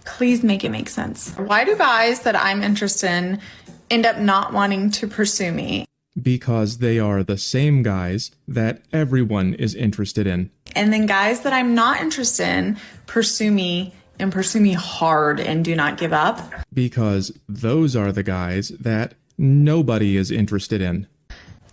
Please make it make sense. Why do guys that I'm interested in end up not wanting to pursue me? Because they are the same guys that everyone is interested in. And then guys that I'm not interested in pursue me and pursue me hard and do not give up. Because those are the guys that nobody is interested in.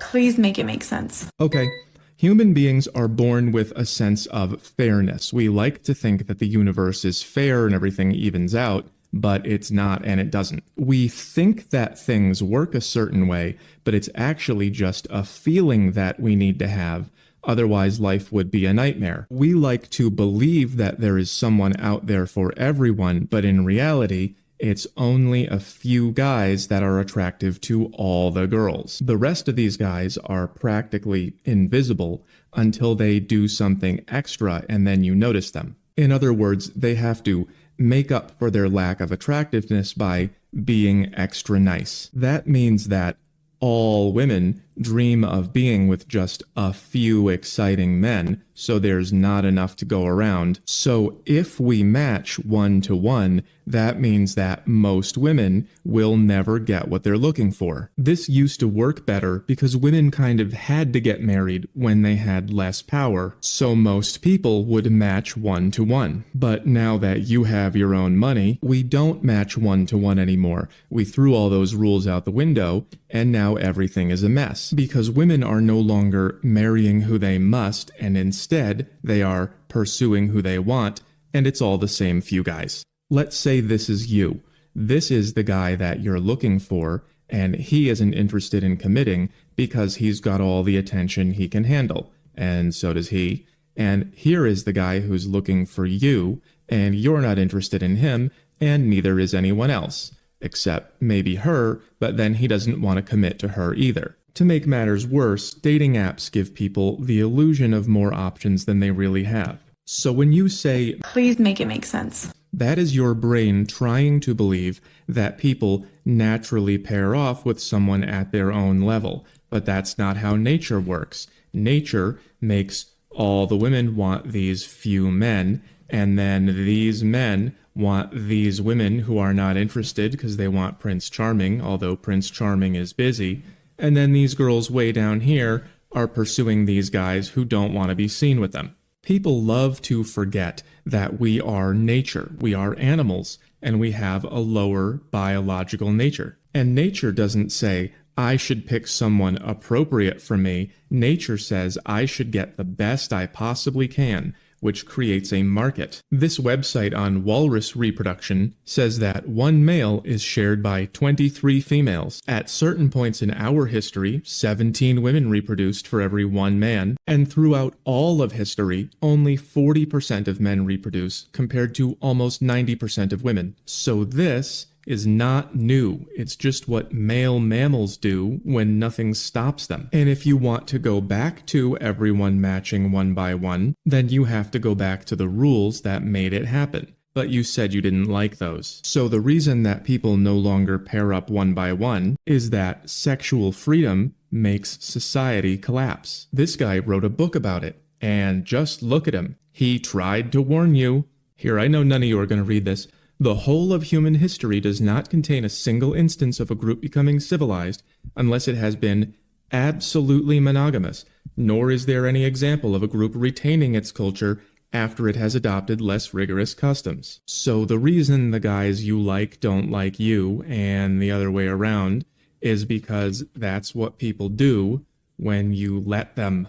Please make it make sense. Okay. Human beings are born with a sense of fairness. We like to think that the universe is fair and everything evens out, but it's not and it doesn't. We think that things work a certain way, but it's actually just a feeling that we need to have. Otherwise, life would be a nightmare. We like to believe that there is someone out there for everyone, but in reality, it's only a few guys that are attractive to all the girls. The rest of these guys are practically invisible until they do something extra and then you notice them. In other words, they have to make up for their lack of attractiveness by being extra nice. That means that all women dream of being with just a few exciting men, so there's not enough to go around. So if we match 1-to-1, that means that most women will never get what they're looking for. This used to work better because women kind of had to get married when they had less power, so most people would match 1-to-1. But now that you have your own money, we don't match 1-to-1 anymore. We threw all those rules out the window, and now everything is a mess. Because women are no longer marrying who they must, and instead they are pursuing who they want, and it's all the same few guys. Let's say this is you. This is the guy that you're looking for, and he isn't interested in committing because he's got all the attention he can handle, and so does he. And here is the guy who's looking for you, and you're not interested in him, and neither is anyone else. Except maybe her, but then he doesn't want to commit to her either. To make matters worse, dating apps give people the illusion of more options than they really have. So when you say, please make it make sense, that is your brain trying to believe that people naturally pair off with someone at their own level. But that's not how nature works. Nature makes all the women want these few men, and then these men want these women who are not interested because they want Prince Charming, although Prince Charming is busy. And then these girls way down here are pursuing these guys who don't want to be seen with them. People love to forget that we are nature, we are animals, and we have a lower biological nature. And nature doesn't say, I should pick someone appropriate for me. Nature says I should get the best I possibly can, which creates a market. This website on walrus reproduction says that one male is shared by 23 females. At certain points in our history, 17 women reproduced for every one man, and throughout all of history, only 40% of men reproduce compared to almost 90% of women. So this is not new. It's just what male mammals do when nothing stops them. And if you want to go back to everyone matching 1-by-1, then you have to go back to the rules that made it happen. But you said you didn't like those. So the reason that people no longer pair up 1-by-1 is that sexual freedom makes society collapse. This guy wrote a book about it, and just look at him. He tried to warn you. Here, I know none of you are going to read this. The whole of human history does not contain a single instance of a group becoming civilized unless it has been absolutely monogamous, nor is there any example of a group retaining its culture after it has adopted less rigorous customs. So the reason the guys you like don't like you, and the other way around, is because that's what people do when you let them.